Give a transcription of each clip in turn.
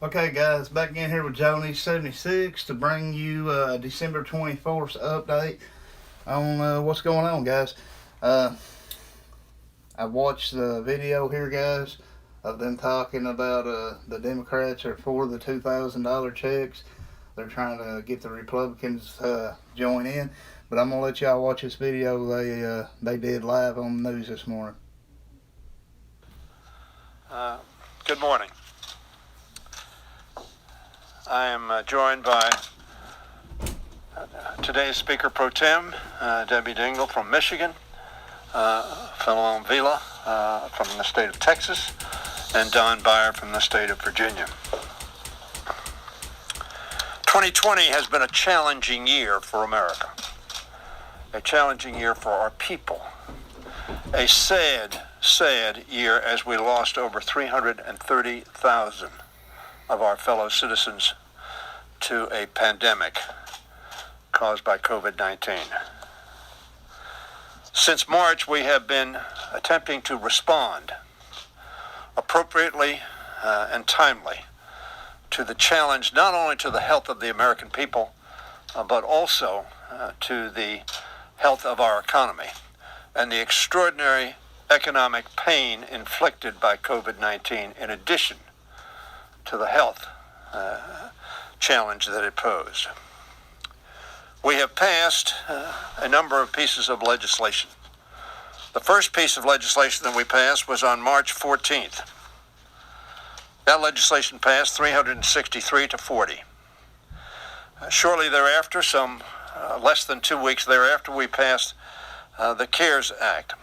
Okay, guys, back in here with Joni76 to bring you December 24th update on what's going on, guys. Uh, I watched the video here, guys, of them talking about the Democrats are for the $2,000 checks. They're trying to get the Republicans join in, but I'm gonna let y'all watch this video they did live on the news this morning. Uh, Good morning. I am joined by today's Speaker Pro Tem, Debbie Dingell from Michigan, Philomene Vila from the state of Texas, and Don Beyer from the state of Virginia. 2020 has been a challenging year for America, a challenging year for our people, a sad year as we lost over 330,000 of our fellow citizens to a pandemic caused by COVID-19. Since March, we have been attempting to respond appropriately and timely to the challenge, not only to the health of the American people, but also to the health of our economy and the extraordinary economic pain inflicted by COVID-19 in addition to the health challenge that it posed. We have passed a number of pieces of legislation. The first piece of legislation that we passed was on March 14th. That legislation passed 363 to 40. Shortly thereafter, some less than 2 weeks thereafter, we passed the CARES Act,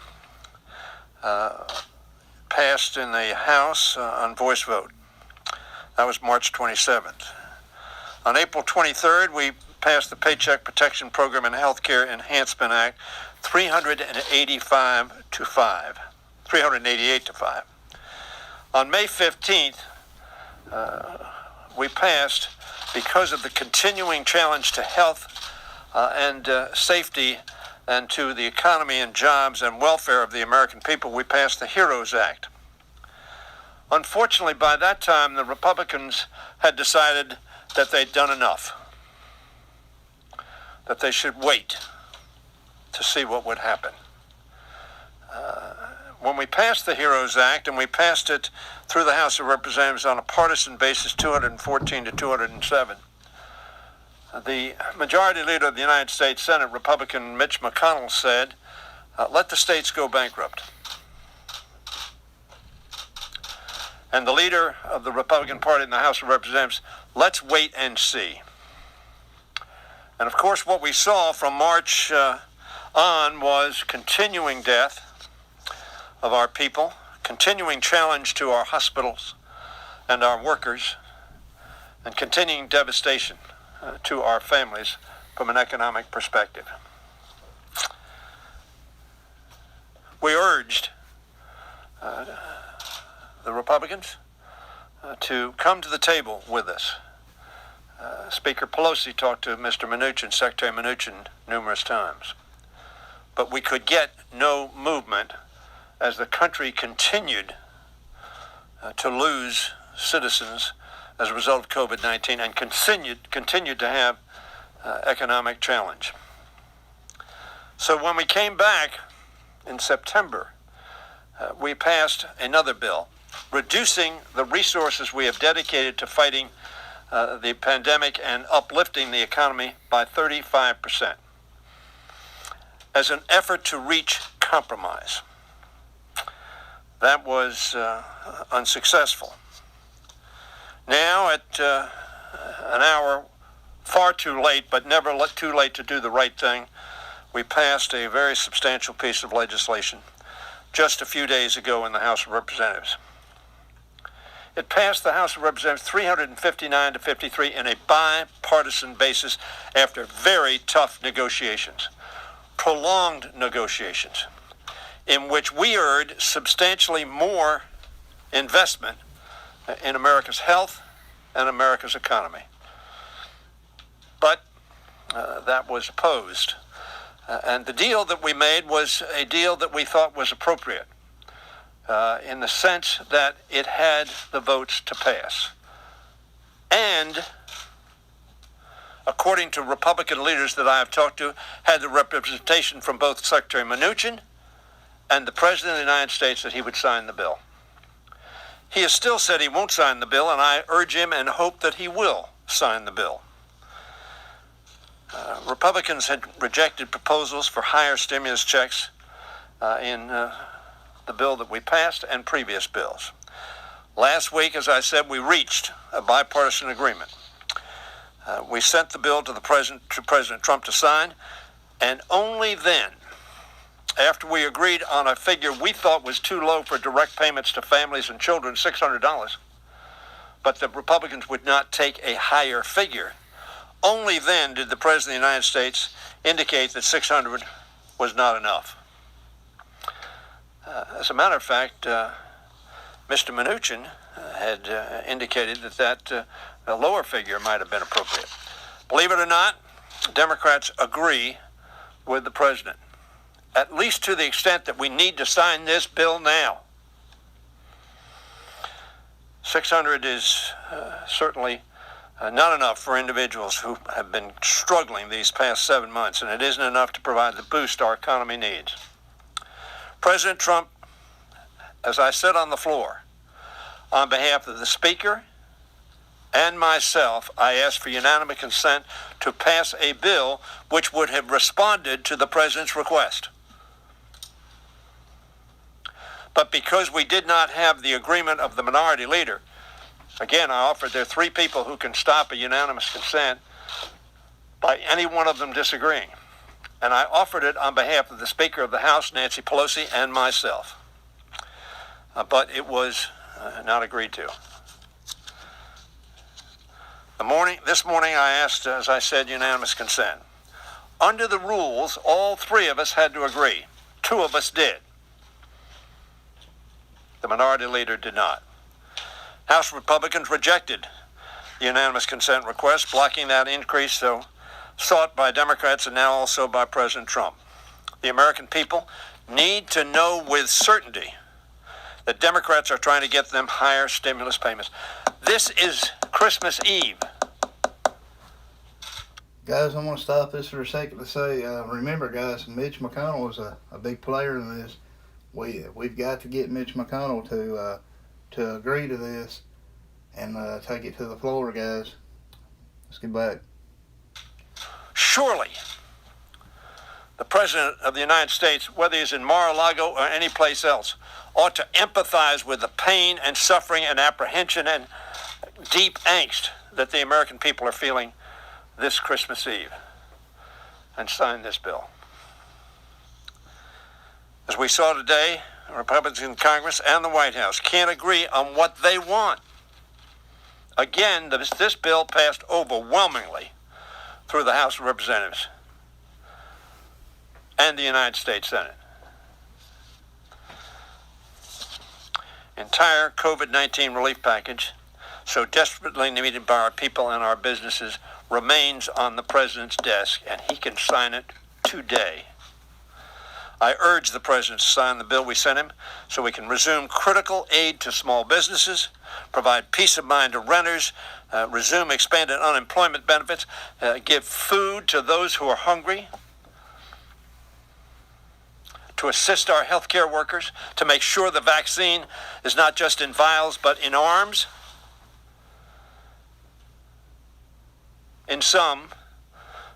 passed in the House on voice vote. That was March 27th. On April 23rd, we passed the Paycheck Protection Program and Healthcare Enhancement Act, 388 to 5. On May 15th, we passed, because of the continuing challenge to health and safety and to the economy and jobs and welfare of the American people, we passed the HEROES Act. Unfortunately, by that time, the Republicans had decided that they'd done enough, that they should wait to see what would happen. When we passed the HEROES Act, and we passed it through the House of Representatives on a partisan basis, 214 to 207, the Majority Leader of the United States Senate, Republican Mitch McConnell, said, let the states go bankrupt. And the leader of the Republican Party in the House of Representatives, let's wait and see. And of course, what we saw from March on was continuing death of our people, continuing challenge to our hospitals and our workers, and continuing devastation to our families from an economic perspective. We urged the Republicans to come to the table with us. Speaker Pelosi talked to Mr. Mnuchin, Secretary Mnuchin, numerous times. But we could get no movement as the country continued to lose citizens as a result of COVID-19 and continued to have economic challenge. So when we came back in September, we passed another bill reducing the resources we have dedicated to fighting the pandemic and uplifting the economy by 35% as an effort to reach compromise. That was unsuccessful. Now, at an hour far too late, but never too late to do the right thing, we passed a very substantial piece of legislation just a few days ago in the House of Representatives. It passed the House of Representatives 359 to 53 in a bipartisan basis after very tough negotiations, prolonged negotiations, in which we urged substantially more investment in America's health and America's economy. But that was opposed. And the deal that we made was a deal that we thought was appropriate in the sense that it had the votes to pass. and, according to Republican leaders that I have talked to, had the representation from both Secretary Mnuchin and the President of the United States that he would sign the bill. He has still said he won't sign the bill, and I urge him and hope that he will sign the bill. Republicans had rejected proposals for higher stimulus checks in the bill that we passed and previous bills. Last week, as I said, we reached a bipartisan agreement. We sent the bill to President Trump to sign, and only then, after we agreed on a figure we thought was too low for direct payments to families and children, $600, but the Republicans would not take a higher figure, only then did the President of the United States indicate that $600 was not enough. As a matter of fact, Mr. Mnuchin had indicated that a lower figure might have been appropriate. Believe it or not, Democrats agree with the President, at least to the extent that we need to sign this bill now. $600 is certainly not enough for individuals who have been struggling these past 7 months, and it isn't enough to provide the boost our economy needs. President Trump, as I said on the floor, on behalf of the Speaker and myself, I asked for unanimous consent to pass a bill which would have responded to the President's request. But because we did not have the agreement of the minority leader, again, I offered there are 3 people who can stop a unanimous consent by any one of them disagreeing. And I offered it on behalf of the Speaker of the House, Nancy Pelosi, and myself. But it was not agreed to. This morning I asked, as I said, unanimous consent. Under the rules, all 3 of us had to agree. 2 of us did. The minority leader did not. House Republicans rejected the unanimous consent request, blocking that increase sought by Democrats and now also by President Trump. The American people need to know with certainty that Democrats are trying to get them higher stimulus payments. This is Christmas Eve. Guys, I'm going to stop this for a second to say, remember, guys, Mitch McConnell is a big player in this. We've got to get Mitch McConnell to agree to this and take it to the floor, guys. Let's get back. Surely, the President of the United States, whether he's in Mar-a-Lago or any place else, ought to empathize with the pain and suffering and apprehension and deep angst that the American people are feeling this Christmas Eve and sign this bill. As we saw today, Republicans in Congress and the White House can't agree on what they want. Again, this bill passed overwhelmingly through the House of Representatives and the United States Senate. Entire COVID-19 relief package, so desperately needed by our people and our businesses, remains on the President's desk, and he can sign it today. I urge the President to sign the bill we sent him so we can resume critical aid to small businesses, provide peace of mind to renters, resume expanded unemployment benefits, give food to those who are hungry, to assist our healthcare workers, to make sure the vaccine is not just in vials but in arms. In sum,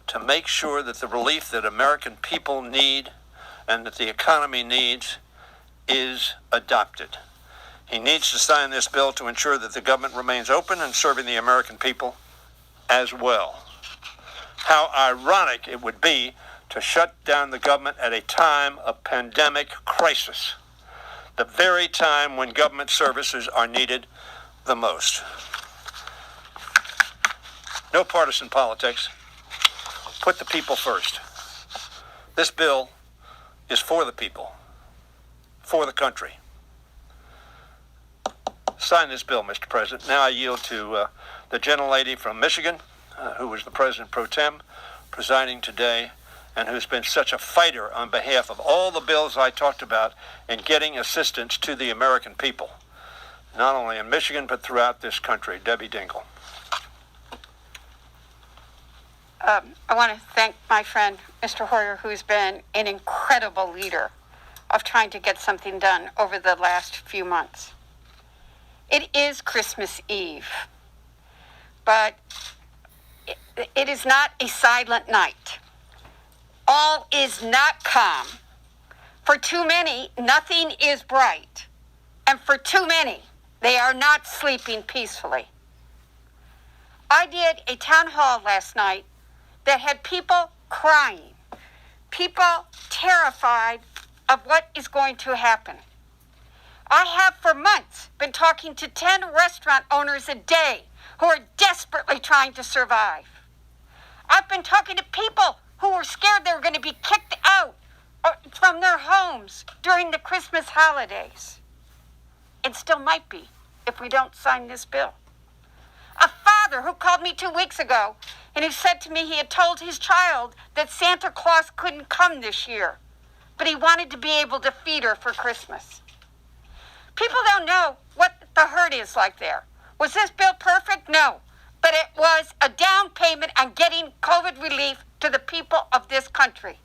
to make sure that the relief that American people need and that the economy needs is adopted. He needs to sign this bill to ensure that the government remains open and serving the American people as well. How ironic it would be to shut down the government at a time of pandemic crisis, the very time when government services are needed the most. No partisan politics. Put the people first. This bill is for the people, for the country. Sign this bill, Mr. President. Now I yield to the gentlelady from Michigan, who was the President pro tem, presiding today, and who's been such a fighter on behalf of all the bills I talked about in getting assistance to the American people, not only in Michigan, but throughout this country. Debbie Dingell. I want to thank my friend, Mr. Hoyer, who's been an incredible leader of trying to get something done over the last few months. It is Christmas Eve, but it is not a silent night. All is not calm. For too many, nothing is bright. And for too many, they are not sleeping peacefully. I did a town hall last night that had people crying, people terrified of what is going to happen. I have for months been talking to 10 restaurant owners a day who are desperately trying to survive. I've been talking to people who were scared they were going to be kicked out from their homes during the Christmas holidays. And still might be if we don't sign this bill. A father who called me 2 weeks ago and who said to me he had told his child that Santa Claus couldn't come this year, but he wanted to be able to feed her for Christmas. People don't know what the hurt is like there. Was this bill perfect? No. But it was a down payment on getting COVID relief to the people of this country.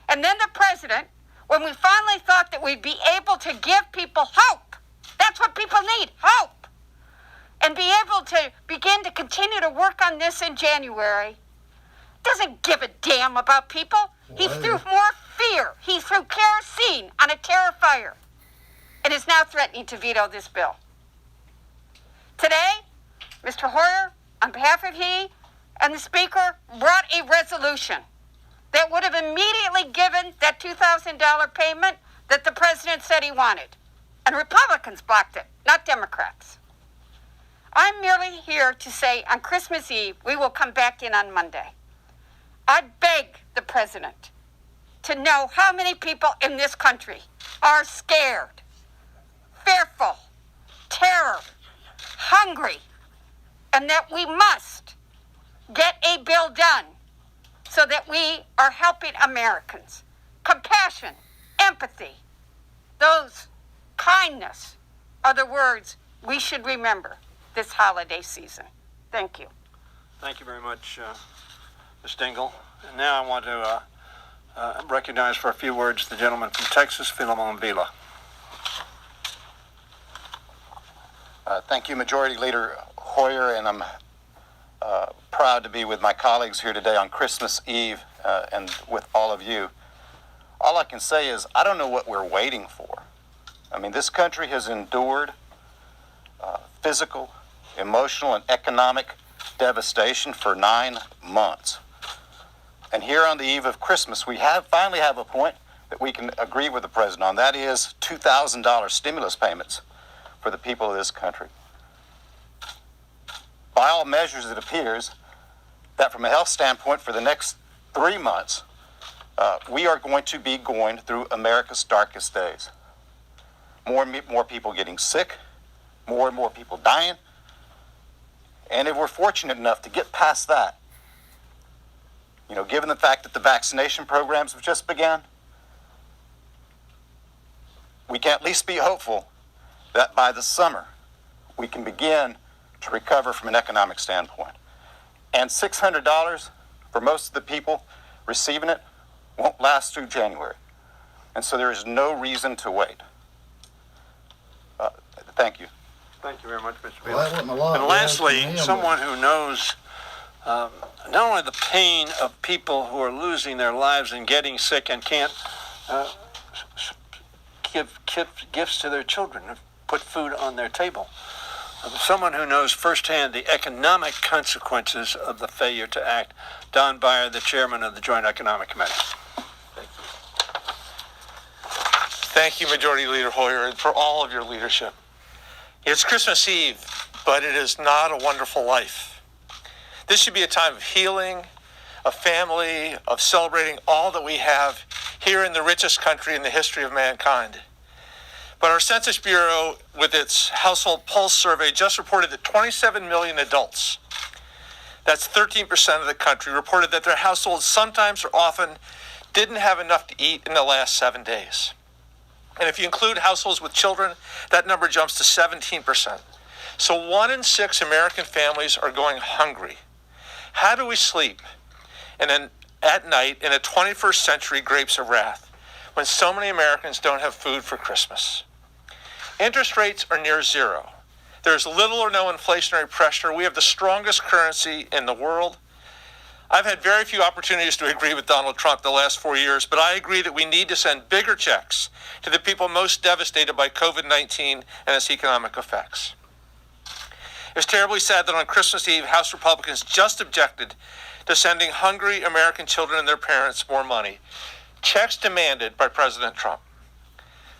And then the president, when we finally thought that we'd be able to give people hope, that's what people need, hope, and be able to begin to continue to work on this in January, doesn't give a damn about people. He threw more fear. He threw kerosene on a Terrifier and is now threatening to veto this bill. Today, Mr. Hoyer, on behalf of he and the Speaker, brought a resolution that would have immediately given that $2,000 payment that the President said he wanted. And Republicans blocked it, not Democrats. I'm merely here to say on Christmas Eve, we will come back in on Monday. I beg the President to know how many people in this country are scared, fearful, terror, hungry, and that we must get a bill done so that we are helping Americans. Compassion, empathy, those kindness are the words we should remember this holiday season. Thank you. Thank you very much, Ms. Dingell. And now I want to recognize for a few words the gentleman from Texas, Filemon Vila. Thank you, Majority Leader Hoyer, and I'm proud to be with my colleagues here today on Christmas Eve and with all of you. All I can say is I don't know what we're waiting for. I mean, this country has endured physical, emotional, and economic devastation for 9 months. And here on the eve of Christmas, we finally have a point that we can agree with the President on. That is $2,000 stimulus payments for the people of this country. By all measures, it appears that from a health standpoint, for the next 3 months, we are going to be going through America's darkest days. More and more people getting sick, more and more people dying. And if we're fortunate enough to get past that, given the fact that the vaccination programs have just begun, we can at least be hopeful that by the summer, we can begin to recover from an economic standpoint. And $600 for most of the people receiving it won't last through January. And so there is no reason to wait. Thank you. Thank you very much, Mr. Well, that wasn't a lot. And lastly, someone who knows not only the pain of people who are losing their lives and getting sick and can't give gifts to their children, put food on their table, someone who knows firsthand the economic consequences of the failure to act, Don Beyer, the chairman of the Joint Economic Committee. Thank you. Thank you, Majority Leader Hoyer, and for all of your leadership. It's Christmas Eve, but it is not a wonderful life. This should be a time of healing, of family, of celebrating all that we have here in the richest country in the history of mankind. But our Census Bureau, with its Household Pulse survey, just reported that 27 million adults, that's 13% of the country, reported that their households sometimes or often didn't have enough to eat in the last 7 days. And if you include households with children, that number jumps to 17%. So 1 in 6 American families are going hungry. How do we sleep and then at night in a 21st century grapes of wrath when so many Americans don't have food for Christmas? Interest rates are near zero. There's little or no inflationary pressure. We have the strongest currency in the world. I've had very few opportunities to agree with Donald Trump the last 4 years, but I agree that we need to send bigger checks to the people most devastated by COVID-19 and its economic effects. It's terribly sad that on Christmas Eve, House Republicans just objected to sending hungry American children and their parents more money, checks demanded by President Trump.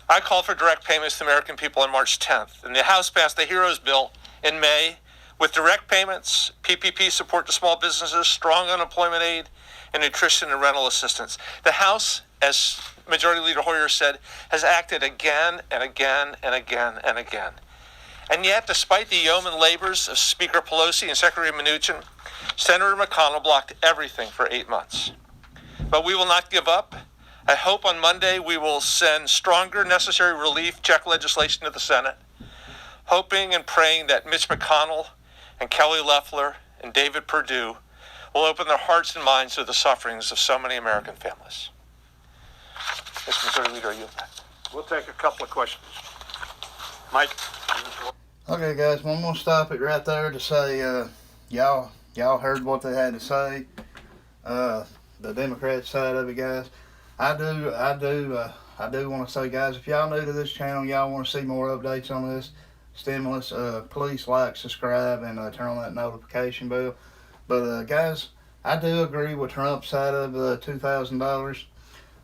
I called for direct payments to the American people on March 10th, and the House passed the HEROES bill in May with direct payments, PPP support to small businesses, strong unemployment aid, and nutrition and rental assistance. The House, as Majority Leader Hoyer said, has acted again and again and again and again. And yet, despite the yeoman labors of Speaker Pelosi and Secretary Mnuchin, Senator McConnell blocked everything for 8 months. But we will not give up. I hope on Monday we will send stronger necessary relief check legislation to the Senate, hoping and praying that Mitch McConnell and Kelly Loeffler and David Perdue will open their hearts and minds to the sufferings of so many American families. Mr. Majority Leader, are you back? We'll take a couple of questions. Mike? Okay, guys, well, I'm gonna stop it right there to say, y'all heard what they had to say. The Democrat side of it, guys. I do want to say, guys, if y'all new to this channel, y'all want to see more updates on this stimulus, please like, subscribe, and turn on that notification bell. But guys, I do agree with Trump's side of $2,000.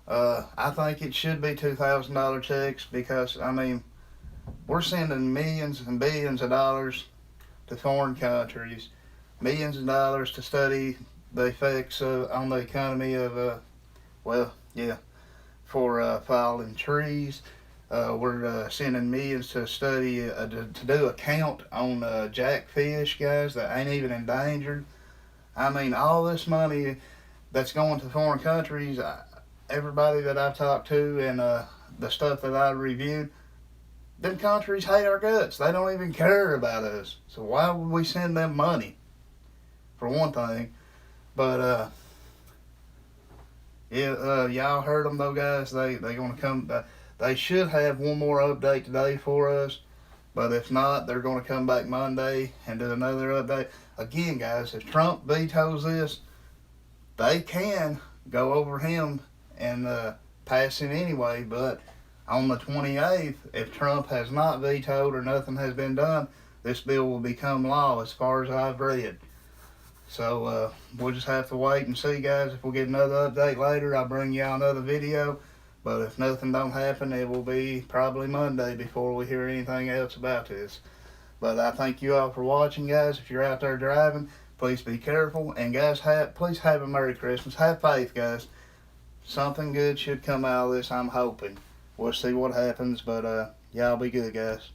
I think it should be $2,000 checks because, I mean, we're sending millions and billions of dollars to foreign countries, millions of dollars to study the effects on the economy of, for falling trees. We're sending millions to study, to do a count on jackfish, guys, that ain't even endangered. I mean, all this money that's going to foreign countries, everybody that I've talked to and the stuff that I reviewed, them countries hate our guts. They don't even care about us. So why would we send them money, for one thing? But, y'all heard them though, guys. They gonna come. They should have one more update today for us, but if not, they're gonna come back Monday and do another update. Again, guys, if Trump vetoes this, they can go over him and pass it anyway. But on the 28th, if Trump has not vetoed or nothing has been done, this bill will become law as far as I've read. So we'll just have to wait and see, guys. If we get another update later, I'll bring y'all another video. But if nothing don't happen, it will be probably Monday before we hear anything else about this. But I thank you all for watching, guys. If you're out there driving, please be careful. And guys, please have a Merry Christmas. Have faith, guys. Something good should come out of this, I'm hoping. We'll see what happens, but y'all be good, guys.